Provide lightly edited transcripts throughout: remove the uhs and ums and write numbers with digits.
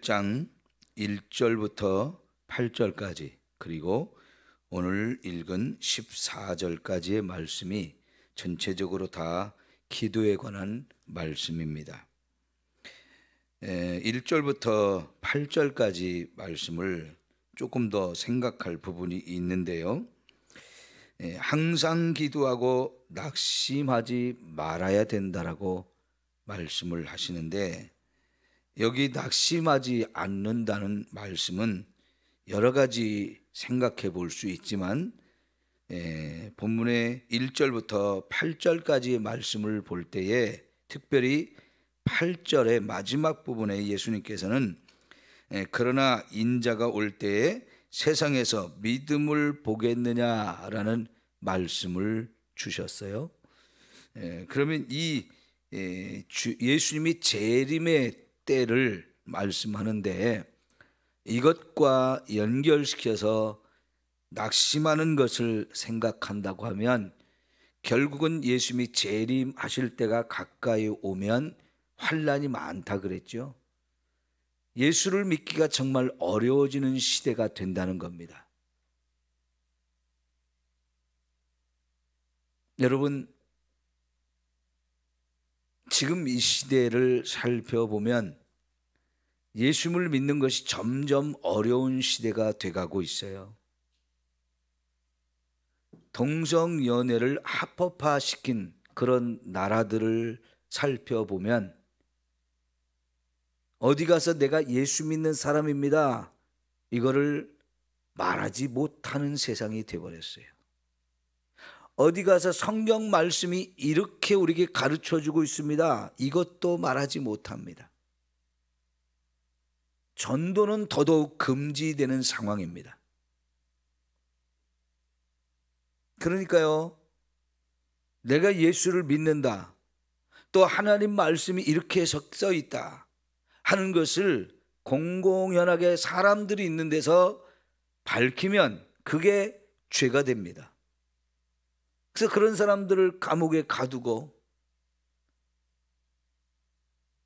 1장 1절부터 8절까지 그리고 오늘 읽은 14절까지의 말씀이 전체적으로 다 기도에 관한 말씀입니다. 1절부터 8절까지 말씀을 조금 더 생각할 부분이 있는데요. 항상 기도하고 낙심하지 말아야 된다라고 말씀을 하시는데, 여기 낙심하지 않는다는 말씀은 여러 가지 생각해 볼 수 있지만 본문의 1절부터 8절까지의 말씀을 볼 때에 특별히 8절의 마지막 부분에 예수님께서는 그러나 인자가 올 때에 세상에서 믿음을 보겠느냐라는 말씀을 주셨어요. 그러면 이 예수님이 재림의 때를 말씀하는데, 이것과 연결시켜서 낙심하는 것을 생각한다고 하면 결국은 예수님이 재림하실 때가 가까이 오면 환난이 많다 그랬죠. 예수를 믿기가 정말 어려워지는 시대가 된다는 겁니다. 여러분, 지금 이 시대를 살펴보면 예수님을 믿는 것이 점점 어려운 시대가 돼가고 있어요. 동성연애를 합법화시킨 그런 나라들을 살펴보면 어디 가서 내가 예수 믿는 사람입니다, 이거를 말하지 못하는 세상이 되어버렸어요. 어디 가서 성경 말씀이 이렇게 우리에게 가르쳐주고 있습니다, 이것도 말하지 못합니다. 전도는 더더욱 금지되는 상황입니다. 그러니까요, 내가 예수를 믿는다, 또 하나님 말씀이 이렇게 써 있다 하는 것을 공공연하게 사람들이 있는 데서 밝히면 그게 죄가 됩니다. 그래서 그런 사람들을 감옥에 가두고,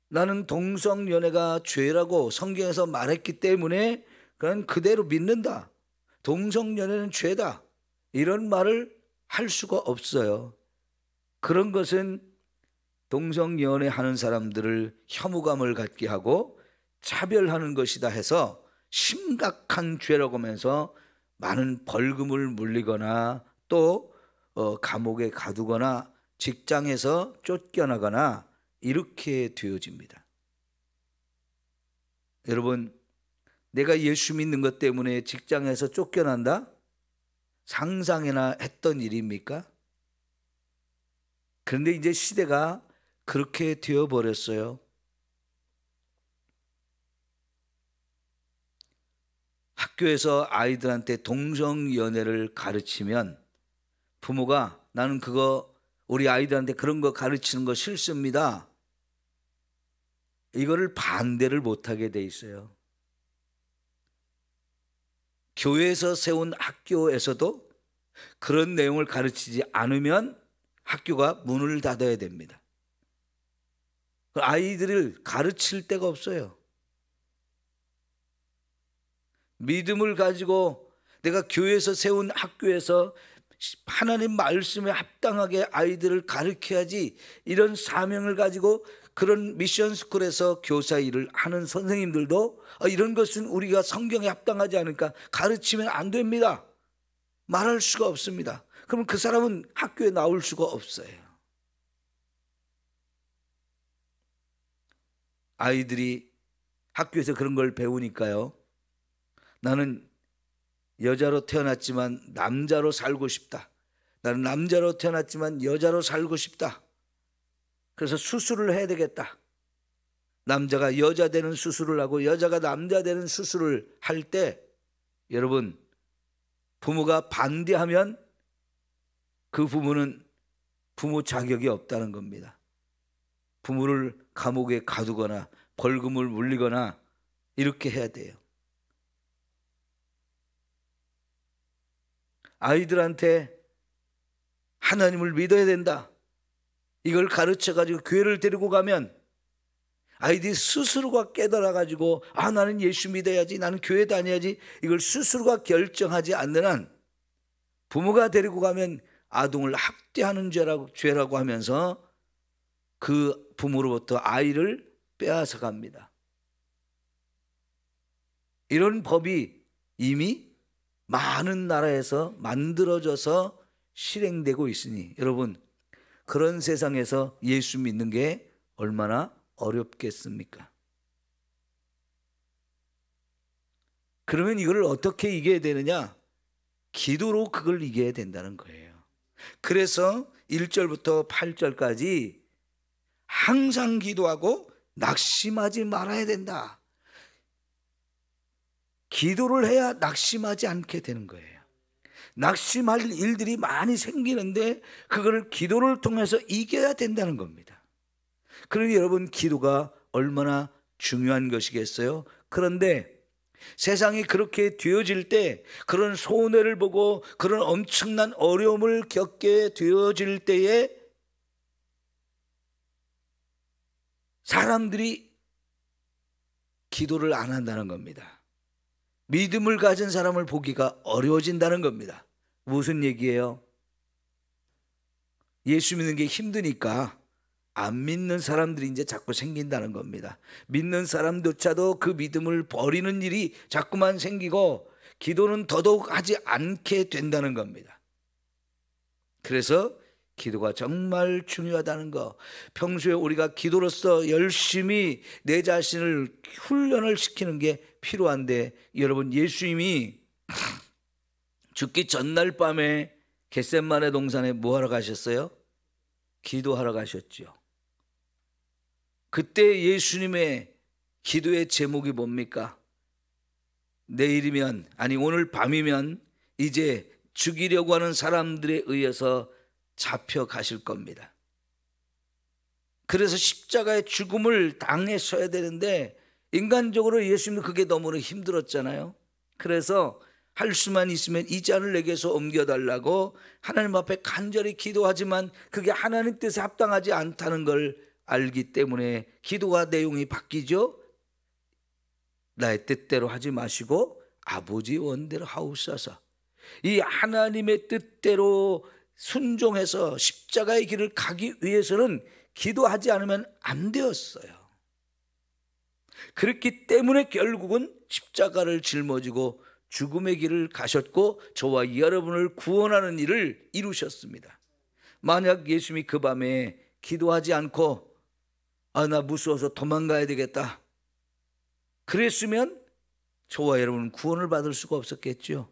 나는 동성연애가 죄라고 성경에서 말했기 때문에 그냥 그대로 믿는다, 동성연애는 죄다, 이런 말을 할 수가 없어요. 그런 것은 동성연애 하는 사람들을 혐오감을 갖게 하고 차별하는 것이다 해서 심각한 죄라고 하면서 많은 벌금을 물리거나 또 감옥에 가두거나 직장에서 쫓겨나거나 이렇게 되어집니다. 여러분, 내가 예수 믿는 것 때문에 직장에서 쫓겨난다? 상상이나 했던 일입니까? 그런데 이제 시대가 그렇게 되어버렸어요. 학교에서 아이들한테 동성연애를 가르치면 부모가 나는 그거 우리 아이들한테 그런 거 가르치는 거 싫습니다, 이거를 반대를 못하게 돼 있어요. 교회에서 세운 학교에서도 그런 내용을 가르치지 않으면 학교가 문을 닫아야 됩니다. 아이들을 가르칠 데가 없어요. 믿음을 가지고 내가 교회에서 세운 학교에서 하나님 말씀에 합당하게 아이들을 가르쳐야지, 이런 사명을 가지고 그런 미션 스쿨에서 교사 일을 하는 선생님들도 이런 것은 우리가 성경에 합당하지 않으니까 가르치면 안 됩니다, 말할 수가 없습니다. 그럼 그 사람은 학교에 나올 수가 없어요. 아이들이 학교에서 그런 걸 배우니까요, 나는 여자로 태어났지만 남자로 살고 싶다, 나는 남자로 태어났지만 여자로 살고 싶다, 그래서 수술을 해야 되겠다, 남자가 여자 되는 수술을 하고 여자가 남자 되는 수술을 할 때 여러분, 부모가 반대하면 그 부모는 부모 자격이 없다는 겁니다. 부모를 감옥에 가두거나 벌금을 물리거나 이렇게 해야 돼요. 아이들한테 하나님을 믿어야 된다, 이걸 가르쳐가지고 교회를 데리고 가면 아이들이 스스로가 깨달아 가지고 나는 예수 믿어야지, 나는 교회 다녀야지, 이걸 스스로가 결정하지 않는 한 부모가 데리고 가면 아동을 학대하는 죄라고 하면서 그 부모로부터 아이를 빼앗아 갑니다. 이런 법이 이미 많은 나라에서 만들어져서 실행되고 있으니 여러분, 그런 세상에서 예수 믿는 게 얼마나 어렵겠습니까? 그러면 이걸 어떻게 이겨야 되느냐? 기도로 그걸 이겨야 된다는 거예요. 그래서 1절부터 8절까지 항상 기도하고 낙심하지 말아야 된다. 기도를 해야 낙심하지 않게 되는 거예요. 낙심할 일들이 많이 생기는데 그걸 기도를 통해서 이겨야 된다는 겁니다. 그러니 여러분, 기도가 얼마나 중요한 것이겠어요? 그런데 세상이 그렇게 되어질 때, 그런 손해를 보고 그런 엄청난 어려움을 겪게 되어질 때에 사람들이 기도를 안 한다는 겁니다. 믿음을 가진 사람을 보기가 어려워진다는 겁니다. 무슨 얘기예요? 예수 믿는 게 힘드니까 안 믿는 사람들이 이제 자꾸 생긴다는 겁니다. 믿는 사람조차도 그 믿음을 버리는 일이 자꾸만 생기고 기도는 더더욱 하지 않게 된다는 겁니다. 그래서 기도가 정말 중요하다는 거, 평소에 우리가 기도로서 열심히 내 자신을 훈련을 시키는 게 필요한데, 여러분, 예수님이 죽기 전날 밤에 겟세마네 동산에 뭐 하러 가셨어요? 기도하러 가셨죠. 그때 예수님의 기도의 제목이 뭡니까? 내일이면, 아니 오늘 밤이면 이제 죽이려고 하는 사람들에 의해서 잡혀가실 겁니다. 그래서 십자가의 죽음을 당했어야 되는데 인간적으로 예수님은 그게 너무나 힘들었잖아요. 그래서 할 수만 있으면 이 잔을 내게서 옮겨달라고 하나님 앞에 간절히 기도하지만 그게 하나님 뜻에 합당하지 않다는 걸 알기 때문에 기도가 내용이 바뀌죠. 나의 뜻대로 하지 마시고 아버지 원대로 하옵소서. 이 하나님의 뜻대로 순종해서 십자가의 길을 가기 위해서는 기도하지 않으면 안 되었어요. 그렇기 때문에 결국은 십자가를 짊어지고 죽음의 길을 가셨고 저와 여러분을 구원하는 일을 이루셨습니다. 만약 예수님이 그 밤에 기도하지 않고 나 무서워서 도망가야 되겠다 그랬으면 저와 여러분은 구원을 받을 수가 없었겠죠.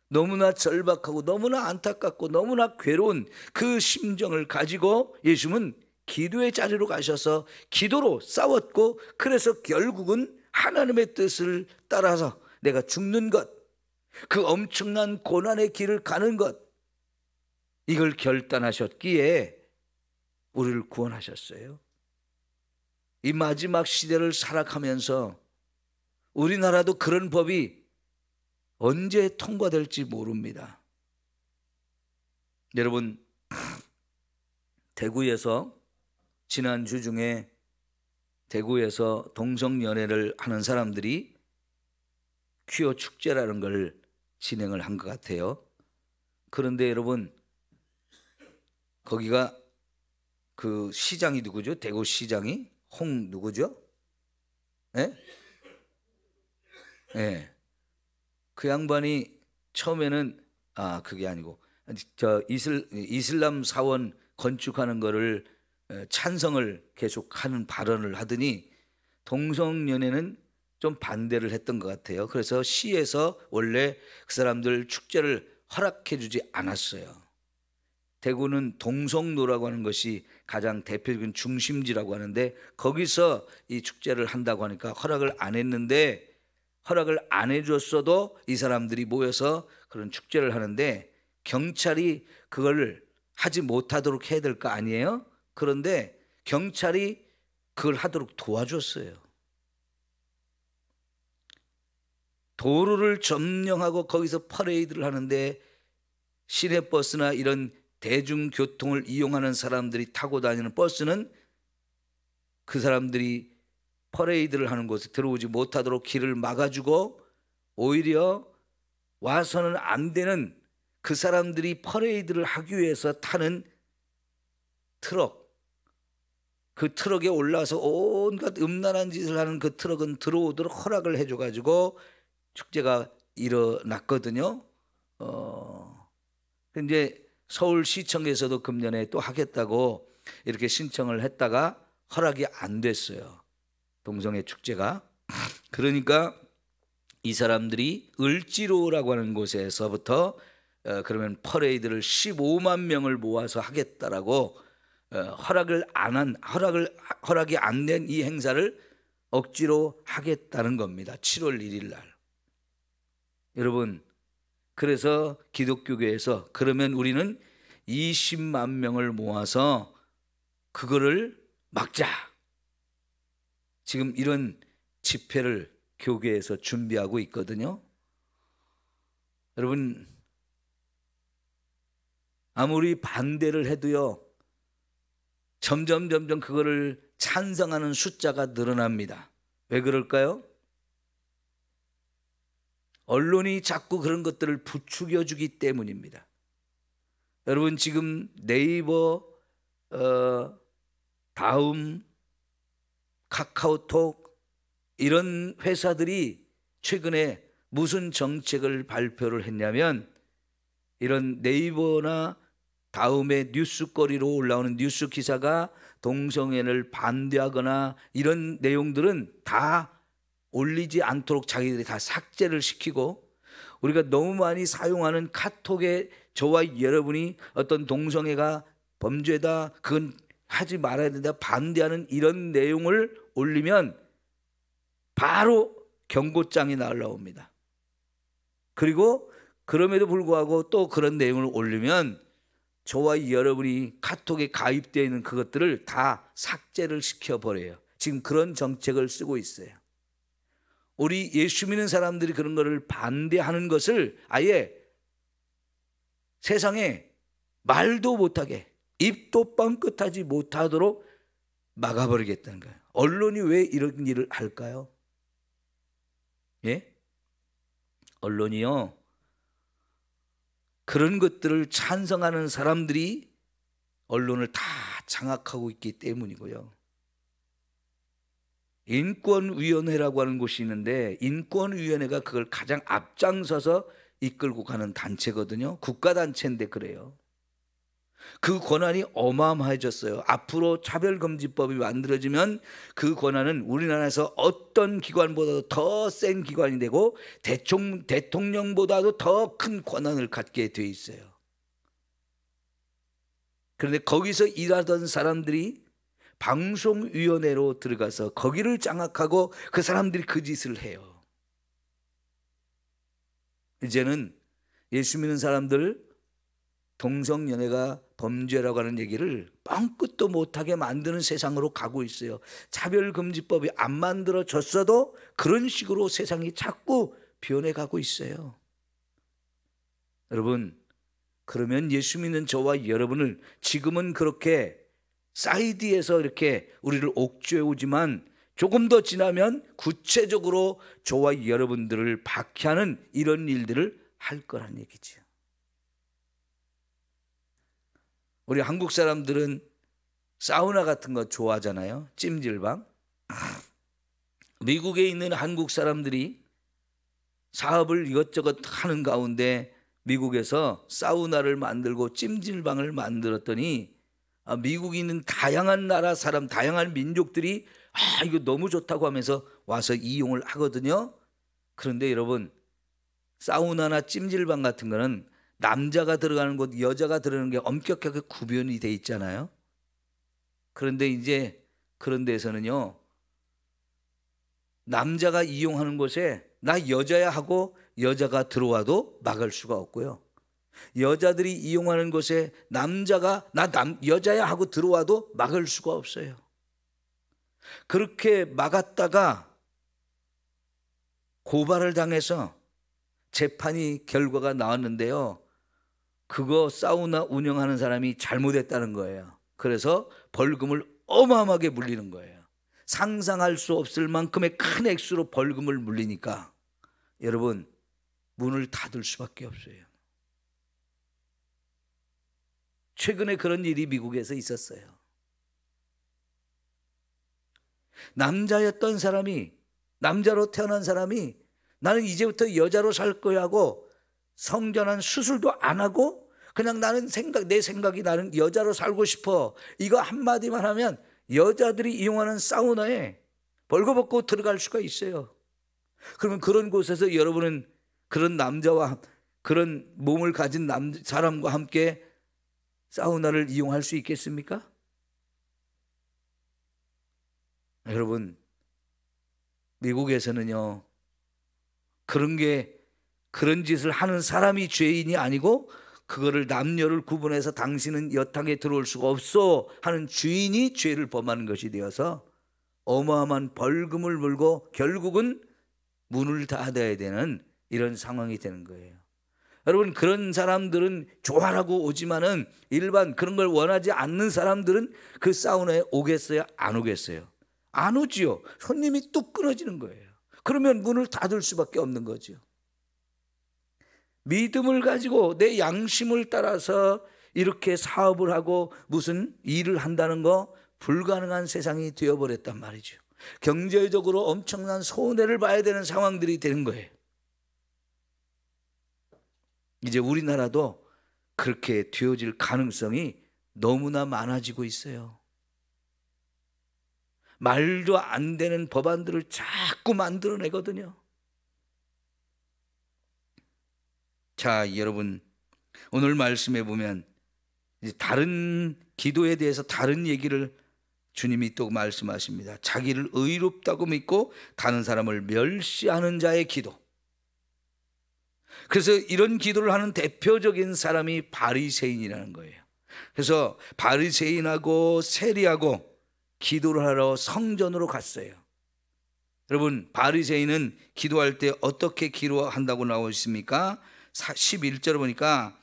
너무나 절박하고 너무나 안타깝고 너무나 괴로운 그 심정을 가지고 예수님은 기도의 자리로 가셔서 기도로 싸웠고, 그래서 결국은 하나님의 뜻을 따라서 내가 죽는 것, 그 엄청난 고난의 길을 가는 것, 이걸 결단하셨기에 우리를 구원하셨어요. 이 마지막 시대를 살아가면서 우리나라도 그런 법이 언제 통과될지 모릅니다. 여러분, 대구에서 지난주 중에 대구에서 동성연애를 하는 사람들이 퀴어 축제라는 걸 진행을 한 것 같아요. 그런데 여러분, 거기가 그 시장이 누구죠? 대구 시장이 홍 누구죠? 예? 예. 그 양반이 처음에는 그게 아니고 저 이슬람 사원 건축하는 거를 찬성을 계속하는 발언을 하더니 동성연애는 좀 반대를 했던 것 같아요. 그래서 시에서 원래 그 사람들 축제를 허락해 주지 않았어요. 대구는 동성로라고 하는 것이 가장 대표적인 중심지라고 하는데 거기서 이 축제를 한다고 하니까 허락을 안 했는데, 허락을 안 해줬어도 이 사람들이 모여서 그런 축제를 하는데 경찰이 그걸 하지 못하도록 해야 될 거 아니에요? 그런데 경찰이 그걸 하도록 도와줬어요. 도로를 점령하고 거기서 퍼레이드를 하는데 시내버스나 이런 대중교통을 이용하는 사람들이 타고 다니는 버스는 그 사람들이 퍼레이드를 하는 곳에 들어오지 못하도록 길을 막아주고, 오히려 와서는 안 되는 그 사람들이 퍼레이드를 하기 위해서 타는 트럭, 그 트럭에 올라서 온갖 음란한 짓을 하는 그 트럭은 들어오도록 허락을 해줘가지고 축제가 일어났거든요. 근데 서울시청에서도 금년에 또 하겠다고 이렇게 신청을 했다가 허락이 안 됐어요, 동성애 축제가. 그러니까 이 사람들이 을지로라고 하는 곳에서부터 그러면 퍼레이드를 15만 명을 모아서 하겠다라고 허락이 안 된 이 행사를 억지로 하겠다는 겁니다. 7월 1일 날. 여러분, 그래서 기독교계에서 그러면 우리는 20만 명을 모아서 그거를 막자, 지금 이런 집회를 교계에서 준비하고 있거든요. 여러분, 아무리 반대를 해도요, 점점 그거를 찬성하는 숫자가 늘어납니다. 왜 그럴까요? 언론이 자꾸 그런 것들을 부추겨주기 때문입니다. 여러분, 지금 네이버, 다음, 카카오톡 이런 회사들이 최근에 무슨 정책을 발표를 했냐면, 이런 네이버나 다음에 뉴스거리로 올라오는 뉴스 기사가 동성애를 반대하거나 이런 내용들은 다 올리지 않도록 자기들이 다 삭제를 시키고, 우리가 너무 많이 사용하는 카톡에 저와 여러분이 어떤 동성애가 범죄다, 그건 하지 말아야 된다, 반대하는 이런 내용을 올리면 바로 경고장이 날라옵니다. 그리고 그럼에도 불구하고 또 그런 내용을 올리면 저와 여러분이 카톡에 가입되어 있는 그것들을 다 삭제를 시켜버려요. 지금 그런 정책을 쓰고 있어요. 우리 예수 믿는 사람들이 그런 것을 반대하는 것을 아예 세상에 말도 못하게, 입도 뻥끗하지 못하도록 막아버리겠다는 거예요. 언론이 왜 이런 일을 할까요? 예? 언론이요, 그런 것들을 찬성하는 사람들이 언론을 다 장악하고 있기 때문이고요. 인권위원회라고 하는 곳이 있는데, 인권위원회가 그걸 가장 앞장서서 이끌고 가는 단체거든요. 국가단체인데 그래요. 그 권한이 어마어마해졌어요. 앞으로 차별금지법이 만들어지면 그 권한은 우리나라에서 어떤 기관보다도 더 센 기관이 되고 대통령보다도 더 큰 권한을 갖게 돼 있어요. 그런데 거기서 일하던 사람들이 방송위원회로 들어가서 거기를 장악하고 그 사람들이 그 짓을 해요. 이제는 예수 믿는 사람들 동성연애가 범죄라고 하는 얘기를 뻥끗도 못하게 만드는 세상으로 가고 있어요. 차별금지법이 안 만들어졌어도 그런 식으로 세상이 자꾸 변해가고 있어요. 여러분, 그러면 예수 믿는 저와 여러분을 지금은 그렇게 사이드에서 이렇게 우리를 옥죄해 오지만, 조금 더 지나면 구체적으로 저와 여러분들을 박해하는 이런 일들을 할 거란 얘기죠. 우리 한국 사람들은 사우나 같은 거 좋아하잖아요. 찜질방. 미국에 있는 한국 사람들이 사업을 이것저것 하는 가운데 미국에서 사우나를 만들고 찜질방을 만들었더니 미국에 있는 다양한 나라 사람, 다양한 민족들이 이거 너무 좋다고 하면서 와서 이용을 하거든요. 그런데 여러분, 사우나나 찜질방 같은 거는 남자가 들어가는 곳, 여자가 들어가는 게 엄격하게 구별이 돼 있잖아요. 그런데 이제 그런 데서는요, 남자가 이용하는 곳에 나 여자야 하고 여자가 들어와도 막을 수가 없고요, 여자들이 이용하는 곳에 남자가 나 여자야 하고 들어와도 막을 수가 없어요. 그렇게 막았다가 고발을 당해서 재판이 결과가 나왔는데요, 그거 사우나 운영하는 사람이 잘못했다는 거예요. 그래서 벌금을 어마어마하게 물리는 거예요. 상상할 수 없을 만큼의 큰 액수로 벌금을 물리니까 여러분 문을 닫을 수밖에 없어요. 최근에 그런 일이 미국에서 있었어요. 남자였던 사람이, 남자로 태어난 사람이 나는 이제부터 여자로 살 거야 하고 성전환 수술도 안 하고 그냥 나는 내 생각이 나는 여자로 살고 싶어, 이거 한마디만 하면 여자들이 이용하는 사우나에 벌거벗고 들어갈 수가 있어요. 그러면 그런 곳에서 여러분은 그런 남자와 그런 몸을 가진 사람과 함께 사우나를 이용할 수 있겠습니까? 여러분, 미국에서는요, 그런 짓을 하는 사람이 죄인이 아니고 그거를 남녀를 구분해서 당신은 여탕에 들어올 수가 없어 하는 주인이 죄를 범하는 것이 되어서 어마어마한 벌금을 물고 결국은 문을 닫아야 되는 이런 상황이 되는 거예요. 여러분, 그런 사람들은 좋아하고 오지만은 일반 그런 걸 원하지 않는 사람들은 그 사우나에 오겠어요? 안 오겠어요? 안 오지요. 손님이 뚝 끊어지는 거예요. 그러면 문을 닫을 수밖에 없는 거죠. 믿음을 가지고 내 양심을 따라서 이렇게 사업을 하고 무슨 일을 한다는 거 불가능한 세상이 되어버렸단 말이죠. 경제적으로 엄청난 손해를 봐야 되는 상황들이 되는 거예요. 이제 우리나라도 그렇게 되어질 가능성이 너무나 많아지고 있어요. 말도 안 되는 법안들을 자꾸 만들어내거든요. 자, 여러분, 오늘 말씀에 보면 이제 다른 기도에 대해서 다른 얘기를 주님이 또 말씀하십니다. 자기를 의롭다고 믿고 다른 사람을 멸시하는 자의 기도. 그래서 이런 기도를 하는 대표적인 사람이 바리새인이라는 거예요. 그래서 바리새인하고 세리하고 기도를 하러 성전으로 갔어요. 여러분, 바리새인은 기도할 때 어떻게 기도한다고 나와 있습니까? 11절을 보니까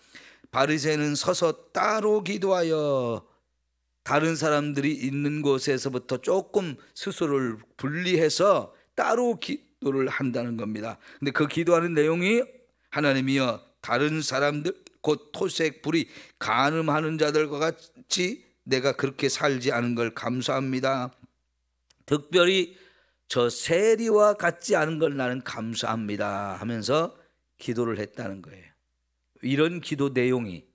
바리새인은 서서 따로 기도하여 다른 사람들이 있는 곳에서부터 조금 스스로를 분리해서 따로 기도를 한다는 겁니다. 근데 그 기도하는 내용이 하나님이여 다른 사람들 곧 토색 불이 간음하는 자들과 같이 내가 그렇게 살지 않은 걸 감사합니다. 특별히 저 세리와 같지 않은 걸 나는 감사합니다 하면서 기도를 했다는 거예요. 이런 기도 내용이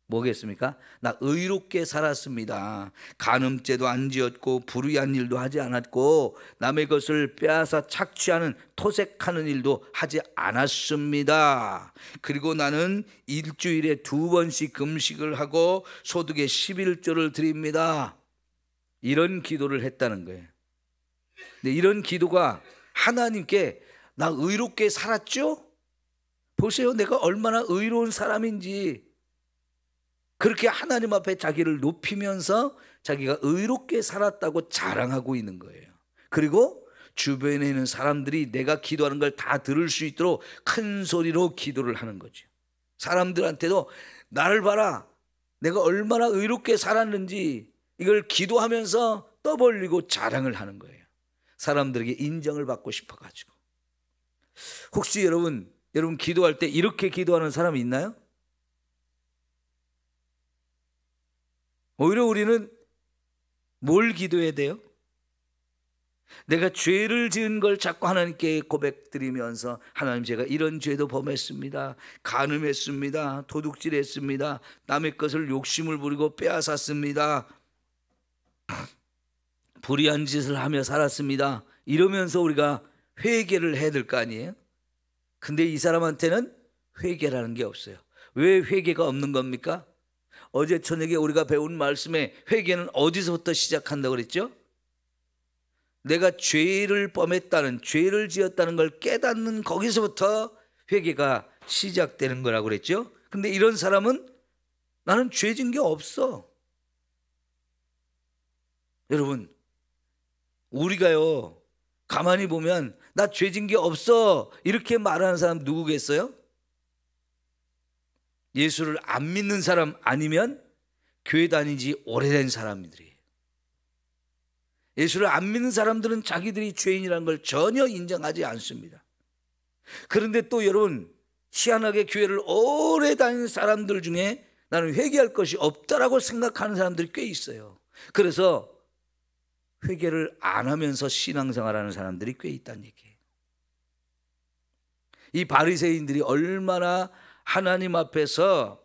뭐겠습니까? 나 의롭게 살았습니다. 간음죄도 안 지었고 불의한 일도 하지 않았고 남의 것을 빼앗아 착취하는 토색하는 일도 하지 않았습니다. 그리고 나는 일주일에 2번씩 금식을 하고 소득의 11조를 드립니다. 이런 기도를 했다는 거예요. 근데 이런 기도가 하나님께 나 의롭게 살았죠? 보세요, 내가 얼마나 의로운 사람인지. 그렇게 하나님 앞에 자기를 높이면서 자기가 의롭게 살았다고 자랑하고 있는 거예요. 그리고 주변에 있는 사람들이 내가 기도하는 걸 다 들을 수 있도록 큰 소리로 기도를 하는 거죠. 사람들한테도 나를 봐라, 내가 얼마나 의롭게 살았는지 이걸 기도하면서 떠벌리고 자랑을 하는 거예요. 사람들에게 인정을 받고 싶어가지고. 혹시 여러분 기도할 때 이렇게 기도하는 사람이 있나요? 오히려 우리는 뭘 기도해야 돼요? 내가 죄를 지은 걸 자꾸 하나님께 고백드리면서 하나님, 제가 이런 죄도 범했습니다. 간음했습니다. 도둑질했습니다. 남의 것을 욕심을 부리고 빼앗았습니다. 불의한 짓을 하며 살았습니다. 이러면서 우리가 회개를 해야 될 거 아니에요? 근데 이 사람한테는 회개라는 게 없어요. 왜 회개가 없는 겁니까? 어제 저녁에 우리가 배운 말씀에 회개는 어디서부터 시작한다고 그랬죠? 내가 죄를 범했다는, 죄를 지었다는 걸 깨닫는 거기서부터 회개가 시작되는 거라고 그랬죠? 근데 이런 사람은 나는 죄 진 게 없어. 여러분, 우리가요 가만히 보면 나 죄 진 게 없어 이렇게 말하는 사람 누구겠어요? 예수를 안 믿는 사람 아니면 교회 다닌 지 오래된 사람들이에요. 예수를 안 믿는 사람들은 자기들이 죄인이라는 걸 전혀 인정하지 않습니다. 그런데 또 여러분, 희한하게 교회를 오래 다니는 사람들 중에 나는 회개할 것이 없다라고 생각하는 사람들이 꽤 있어요. 그래서 회개를 안 하면서 신앙생활하는 사람들이 꽤 있다는 얘기예요. 이 바리새인들이 얼마나 하나님 앞에서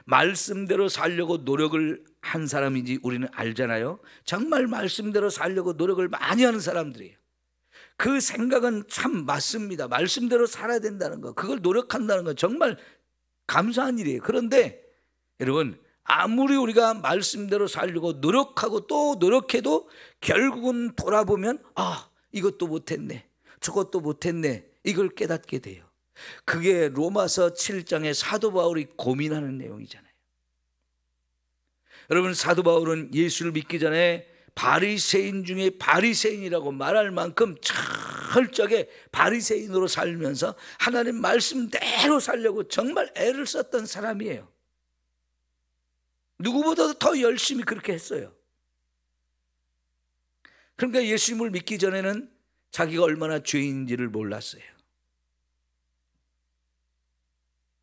말씀대로 살려고 노력을 한 사람인지 우리는 알잖아요. 정말 말씀대로 살려고 노력을 많이 하는 사람들이에요. 그 생각은 참 맞습니다. 말씀대로 살아야 된다는 거, 그걸 노력한다는 건 정말 감사한 일이에요. 그런데 여러분, 아무리 우리가 말씀대로 살려고 노력하고 또 노력해도 결국은 돌아보면 이것도 못했네, 저것도 못했네, 이걸 깨닫게 돼요. 그게 로마서 7장에 사도 바울이 고민하는 내용이잖아요. 여러분, 사도 바울은 예수를 믿기 전에 바리새인 중에 바리새인이라고 말할 만큼 철저하게 바리새인으로 살면서 하나님 말씀대로 살려고 정말 애를 썼던 사람이에요. 누구보다도 더 열심히 그렇게 했어요. 그러니까 예수님을 믿기 전에는 자기가 얼마나 죄인인지를 몰랐어요.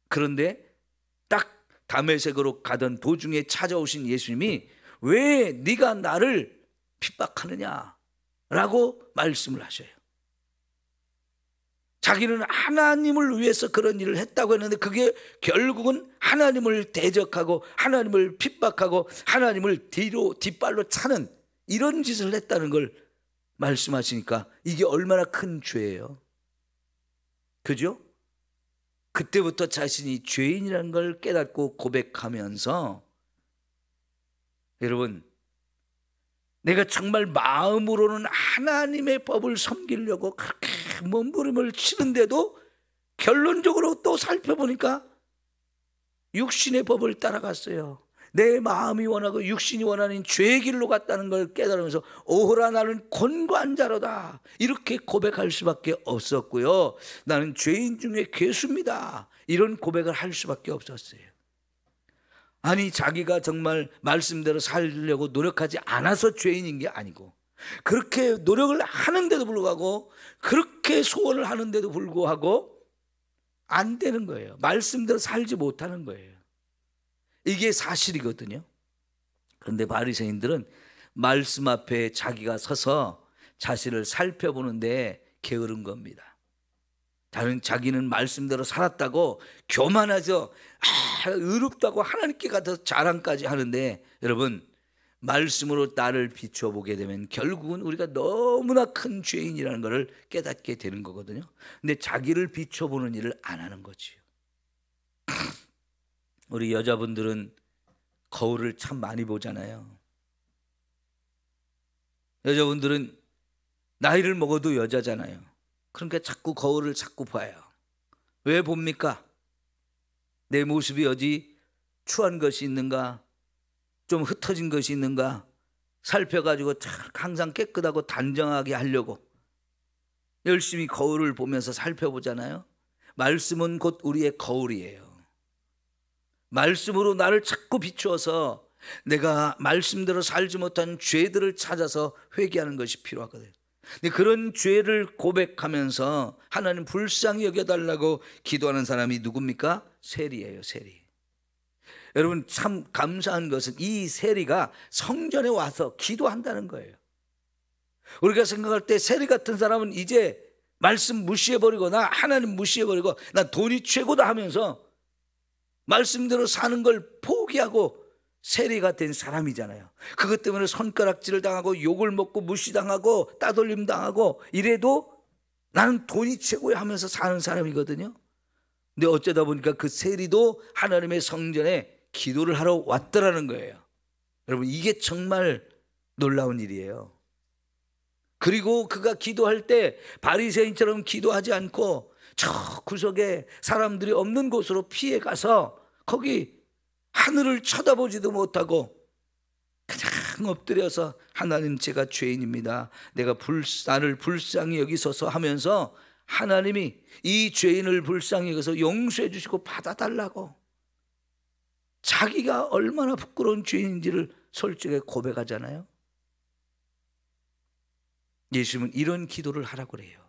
그런데 딱 다메섹으로 가던 도중에 찾아오신 예수님이 왜 네가 나를 핍박하느냐라고 말씀을 하셔요. 자기는 하나님을 위해서 그런 일을 했다고 했는데 그게 결국은 하나님을 대적하고 하나님을 핍박하고 하나님을 뒷발로 차는 이런 짓을 했다는 걸 말씀하시니까 이게 얼마나 큰 죄예요. 그죠? 그때부터 자신이 죄인이라는 걸 깨닫고 고백하면서, 여러분, 내가 정말 마음으로는 하나님의 법을 섬기려고 그렇게 몸부림을 치는데도 결론적으로 또 살펴보니까 육신의 법을 따라갔어요. 내 마음이 원하고 육신이 원하는 죄의 길로 갔다는 걸 깨달으면서 오호라 나는 곤고한 자로다, 이렇게 고백할 수밖에 없었고요. 나는 죄인 중에 괴수입니다, 이런 고백을 할 수밖에 없었어요. 아니, 자기가 정말 말씀대로 살려고 노력하지 않아서 죄인인 게 아니고, 그렇게 노력을 하는데도 불구하고, 그렇게 소원을 하는데도 불구하고 안 되는 거예요. 말씀대로 살지 못하는 거예요. 이게 사실이거든요. 그런데 바리새인들은 말씀 앞에 자기가 서서 자신을 살펴보는데 게으른 겁니다. 자기는 말씀대로 살았다고 교만하죠. 의롭다고 하나님께 가서 자랑까지 하는데, 여러분, 말씀으로 나를 비춰보게 되면 결국은 우리가 너무나 큰 죄인이라는 것을 깨닫게 되는 거거든요. 근데 자기를 비춰보는 일을 안 하는 거지요. 우리 여자분들은 거울을 참 많이 보잖아요. 여자분들은 나이를 먹어도 여자잖아요. 그러니까 자꾸 거울을 자꾸 봐요. 왜 봅니까? 내 모습이 어디 추한 것이 있는가, 좀 흩어진 것이 있는가 살펴가지고 항상 깨끗하고 단정하게 하려고 열심히 거울을 보면서 살펴보잖아요. 말씀은 곧 우리의 거울이에요. 말씀으로 나를 자꾸 비추어서 내가 말씀대로 살지 못한 죄들을 찾아서 회개하는 것이 필요하거든요. 근데 그런 죄를 고백하면서 하나님 불쌍히 여겨달라고 기도하는 사람이 누굽니까? 세리예요, 세리. 여러분, 참 감사한 것은 이 세리가 성전에 와서 기도한다는 거예요. 우리가 생각할 때 세리 같은 사람은 이제 말씀 무시해버리고 나 하나님 무시해버리고 나 돈이 최고다 하면서 말씀대로 사는 걸 포기하고 세리가 된 사람이잖아요. 그것 때문에 손가락질을 당하고 욕을 먹고 무시당하고 따돌림 당하고 이래도 나는 돈이 최고야 하면서 사는 사람이거든요. 근데 어쩌다 보니까 그 세리도 하나님의 성전에 기도를 하러 왔더라는 거예요. 여러분, 이게 정말 놀라운 일이에요. 그리고 그가 기도할 때 바리새인처럼 기도하지 않고 저 구석에 사람들이 없는 곳으로 피해 가서 거기 하늘을 쳐다보지도 못하고 그냥 엎드려서 하나님, 제가 죄인입니다, 내가 나를 불쌍히 여기소서 하면서 하나님이 이 죄인을 불쌍히 여기서 용서해 주시고 받아달라고 자기가 얼마나 부끄러운 죄인인지를 솔직하게 고백하잖아요. 예수님은 이런 기도를 하라고 그래요.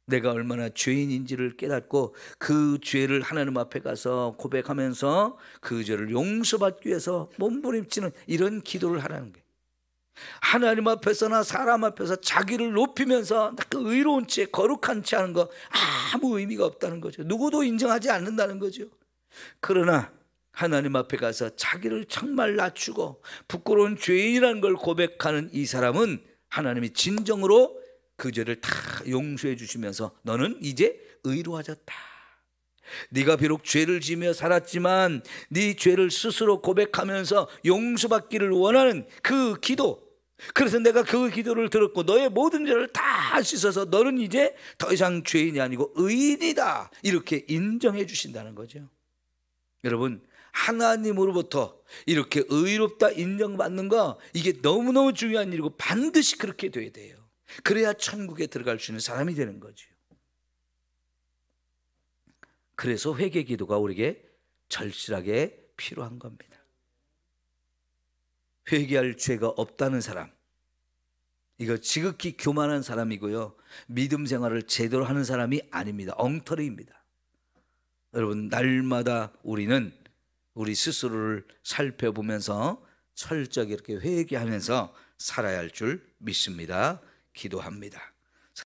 내가 얼마나 죄인인지를 깨닫고 그 죄를 하나님 앞에 가서 고백하면서 그 죄를 용서받기 위해서 몸부림치는 이런 기도를 하라는 거예요. 하나님 앞에서나 사람 앞에서 자기를 높이면서 그 의로운 채 거룩한 채 하는 거 아무 의미가 없다는 거죠. 누구도 인정하지 않는다는 거죠. 그러나 하나님 앞에 가서 자기를 정말 낮추고 부끄러운 죄인이라는 걸 고백하는 이 사람은 하나님이 진정으로 그 죄를 다 용서해 주시면서 너는 이제 의로워졌다. 네가 비록 죄를 지으며 살았지만 네 죄를 스스로 고백하면서 용서받기를 원하는 그 기도, 그래서 내가 그 기도를 들었고 너의 모든 죄를 다 씻어서 너는 이제 더 이상 죄인이 아니고 의인이다, 이렇게 인정해 주신다는 거죠. 여러분, 하나님으로부터 이렇게 의롭다 인정받는 거, 이게 너무너무 중요한 일이고 반드시 그렇게 돼야 돼요. 그래야 천국에 들어갈 수 있는 사람이 되는 거죠. 그래서 회개 기도가 우리에게 절실하게 필요한 겁니다. 회개할 죄가 없다는 사람, 이거 지극히 교만한 사람이고요, 믿음 생활을 제대로 하는 사람이 아닙니다. 엉터리입니다. 여러분, 날마다 우리는 우리 스스로를 살펴보면서 철저하게 이렇게 회개하면서 살아야 할 줄 믿습니다. 기도합니다.